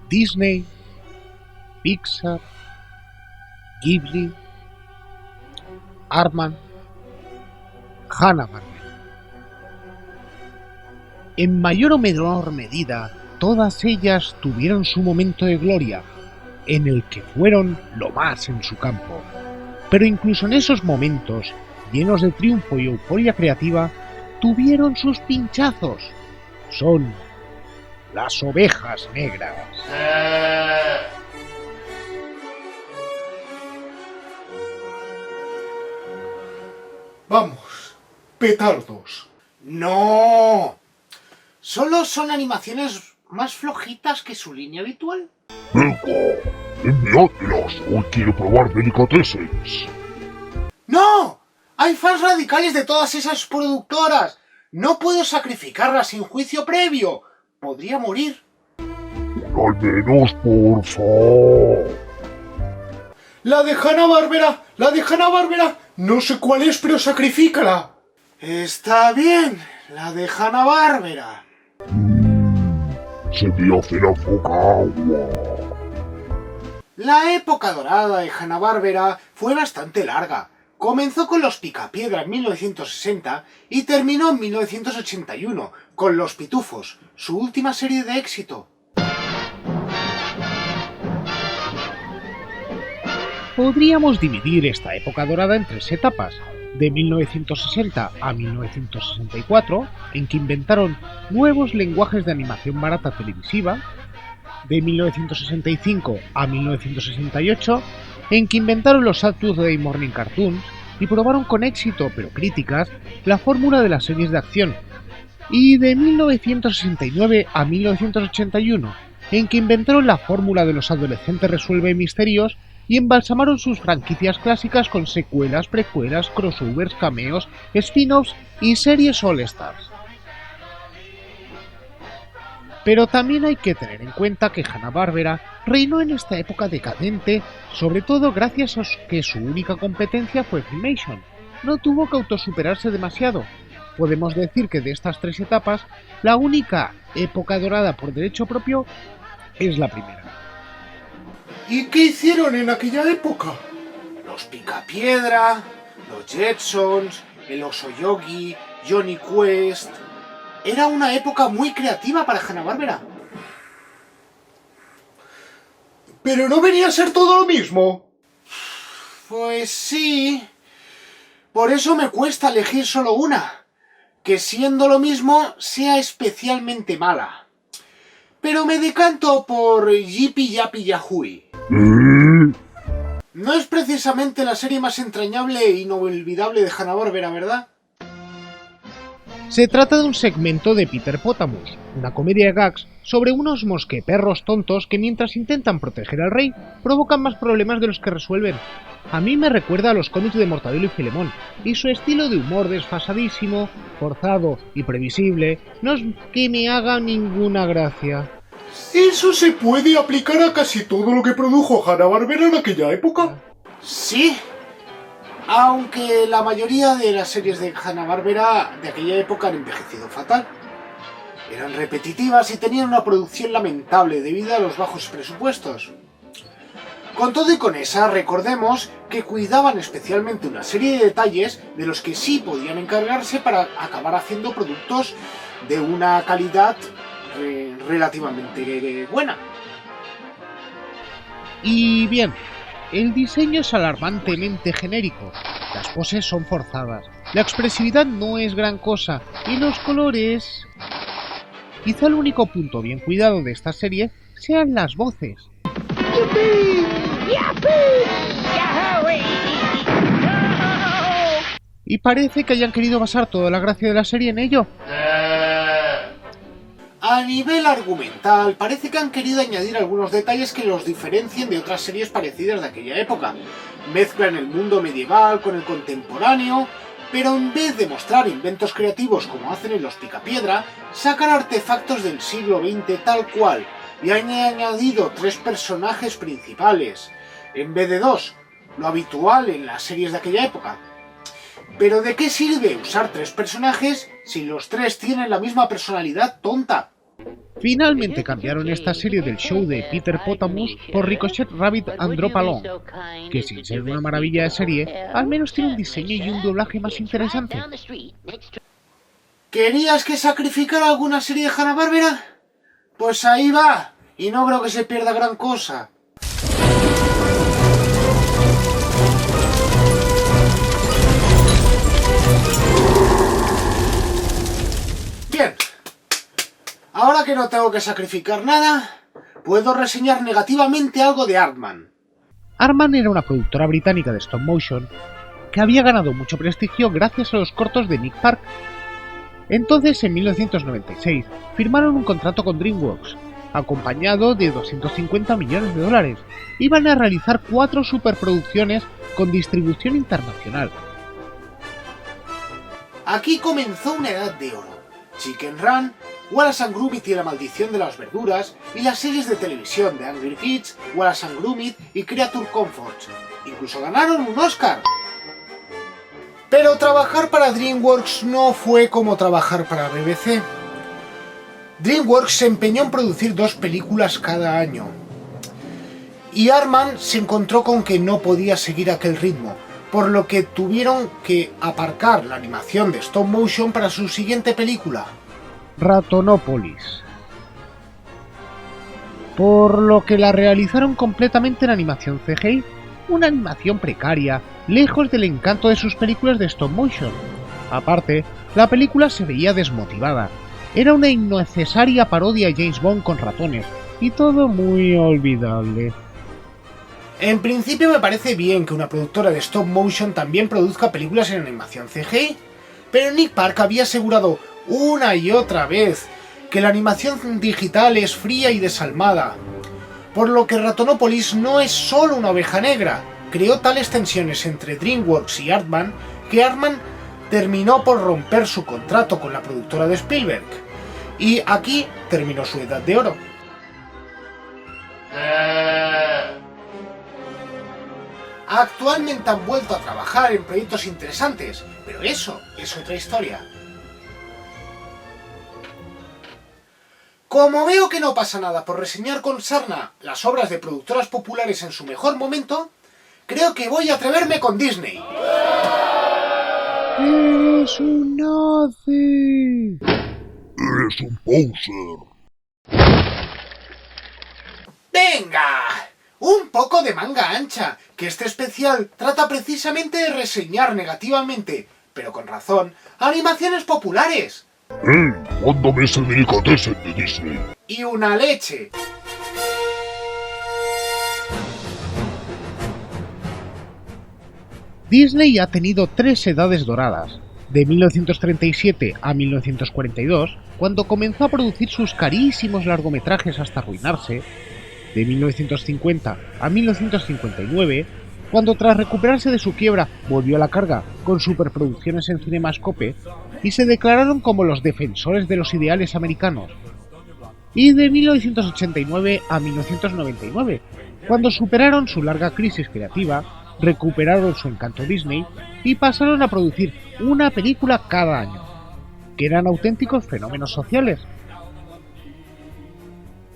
Disney, Pixar, Ghibli, Aardman, Hanna-Barbera. En mayor o menor medida, todas ellas tuvieron su momento de gloria, en el que fueron lo más en su campo. Pero incluso en esos momentos, llenos de triunfo y euforia creativa, tuvieron sus pinchazos. Son las ovejas negras. Vamos, petardos. ¡No! Solo son animaciones más flojitas que su línea habitual. Venga, enviádmelas. Hoy quiero probar delicatessens. ¡No! Hay fans radicales de todas esas productoras. No puedo sacrificarlas sin juicio previo. Podría morir. Al menos, por favor. La de Hanna-Barbera, la de Hanna-Barbera. No sé cuál es, pero sacrifícala. Está bien, la de Hanna-Barbera. Se me hace la boca agua. La época dorada de Hanna-Barbera fue bastante larga. Comenzó con Los Picapiedra en 1960 y terminó en 1981 con Los Pitufos, su última serie de éxito. Podríamos dividir esta época dorada en tres etapas, de 1960 a 1964, en que inventaron nuevos lenguajes de animación barata televisiva, de 1965 a 1968, en que inventaron los Saturday Morning Cartoons y probaron con éxito, pero críticas, la fórmula de las series de acción, y de 1969 a 1981, en que inventaron la fórmula de los adolescentes resuelven misterios y embalsamaron sus franquicias clásicas con secuelas, precuelas, crossovers, cameos, spin-offs y series All-Stars. Pero también hay que tener en cuenta que Hanna-Barbera reinó en esta época decadente, sobre todo gracias a que su única competencia fue Filmation. No tuvo que autosuperarse demasiado. Podemos decir que de estas tres etapas, la única época dorada por derecho propio es la primera. ¿Y qué hicieron en aquella época? Los Picapiedra, los Jetsons, el Oso Yogi, Johnny Quest... Era una época muy creativa para Hanna-Barbera. ¿Pero no venía a ser todo lo mismo? Pues sí. Por eso me cuesta elegir solo una. Que siendo lo mismo, sea especialmente mala. Pero me decanto por Yippee Yappy Yahoo. No es precisamente la serie más entrañable e inolvidable de Hanna-Barbera, ¿verdad? Se trata de un segmento de Peter Potamus, una comedia de gags sobre unos mosqueperros tontos que mientras intentan proteger al rey, provocan más problemas de los que resuelven. A mí me recuerda a los cómics de Mortadelo y Filemón, y su estilo de humor desfasadísimo, forzado y previsible no es que me haga ninguna gracia. ¿Eso se puede aplicar a casi todo lo que produjo Hanna-Barbera en aquella época? Sí. Aunque la mayoría de las series de Hanna-Barbera de aquella época han envejecido fatal. Eran repetitivas y tenían una producción lamentable debido a los bajos presupuestos. Con todo y con esa, recordemos que cuidaban especialmente una serie de detalles de los que sí podían encargarse para acabar haciendo productos de una calidad relativamente buena. Y bien, el diseño es alarmantemente genérico, las poses son forzadas, la expresividad no es gran cosa y los colores... Quizá el único punto bien cuidado de esta serie sean las voces. Y parece que hayan querido basar toda la gracia de la serie en ello. A nivel argumental, parece que han querido añadir algunos detalles que los diferencien de otras series parecidas de aquella época. Mezclan el mundo medieval con el contemporáneo, pero en vez de mostrar inventos creativos como hacen en Los Picapiedra, sacan artefactos del siglo XX tal cual, y han añadido 3 personajes principales, en vez de 2, lo habitual en las series de aquella época. Pero ¿de qué sirve usar 3 personajes si los 3 tienen la misma personalidad tonta? Finalmente cambiaron esta serie del show de Peter Potamus por Ricochet Rabbit and Drop Along, que sin ser una maravilla de serie, al menos tiene un diseño y un doblaje más interesante. ¿Querías que sacrificara alguna serie de Hanna-Barbera? Pues ahí va, y no creo que se pierda gran cosa. Bien, ahora que no tengo que sacrificar nada, puedo reseñar negativamente algo de Aardman. Aardman era una productora británica de stop motion que había ganado mucho prestigio gracias a los cortos de Nick Park. Entonces, en 1996, firmaron un contrato con DreamWorks, acompañado de $250 millones. Iban a realizar 4 superproducciones con distribución internacional. Aquí comenzó una edad de oro. Chicken Run, Wallace and Gromit y la maldición de las verduras, y las series de televisión de Angry Kids, Wallace and Gromit y Creature Comforts. Incluso ganaron un Oscar. Pero trabajar para DreamWorks no fue como trabajar para BBC. DreamWorks se empeñó en producir 2 películas cada año. Y Aardman se encontró con que no podía seguir aquel ritmo, por lo que tuvieron que aparcar la animación de stop motion para su siguiente película, Ratonópolis, por lo que la realizaron completamente en animación CGI, una animación precaria, lejos del encanto de sus películas de stop motion. Aparte, la película se veía desmotivada, era una innecesaria parodia a James Bond con ratones, y todo muy olvidable. En principio me parece bien que una productora de stop motion también produzca películas en animación CGI, pero Nick Park había asegurado una y otra vez que la animación digital es fría y desalmada, por lo que Ratonópolis no es solo una oveja negra. Creó tales tensiones entre DreamWorks y Aardman que Aardman terminó por romper su contrato con la productora de Spielberg, y aquí terminó su edad de oro. Actualmente han vuelto a trabajar en proyectos interesantes, pero eso es otra historia. Como veo que no pasa nada por reseñar con sarna las obras de productoras populares en su mejor momento, creo que voy a atreverme con Disney. ¡Eres un nazi! ¡Eres un poser! ¡Venga! Un poco de manga ancha, que este especial trata precisamente de reseñar negativamente, pero con razón, animaciones populares. Mándame ese delicatessen de Disney. Y una leche. Disney ha tenido 3 edades doradas, de 1937 a 1942, cuando comenzó a producir sus carísimos largometrajes hasta arruinarse, de 1950 a 1959, cuando tras recuperarse de su quiebra volvió a la carga con superproducciones en Cinemascope y se declararon como los defensores de los ideales americanos, y de 1989 a 1999, cuando superaron su larga crisis creativa, recuperaron su encanto Disney y pasaron a producir una película cada año, que eran auténticos fenómenos sociales.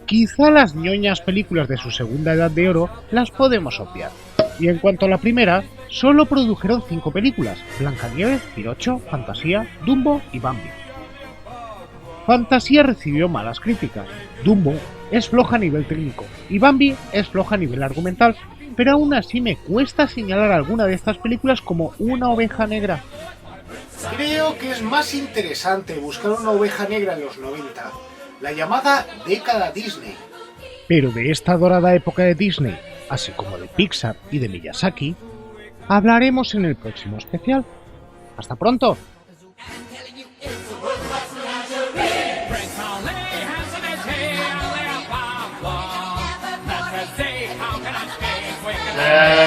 Quizá las ñoñas películas de su segunda edad de oro las podemos obviar. Y en cuanto a la primera, solo produjeron 5 películas: Blancanieves, Pinocho, Fantasía, Dumbo y Bambi. Fantasía recibió malas críticas, Dumbo es floja a nivel técnico y Bambi es floja a nivel argumental, pero aún así me cuesta señalar alguna de estas películas como una oveja negra. Creo que es más interesante buscar una oveja negra en los 90, la llamada década Disney. Pero de esta dorada época de Disney, así como de Pixar y de Miyazaki, hablaremos en el próximo especial. ¡Hasta pronto! Yeah.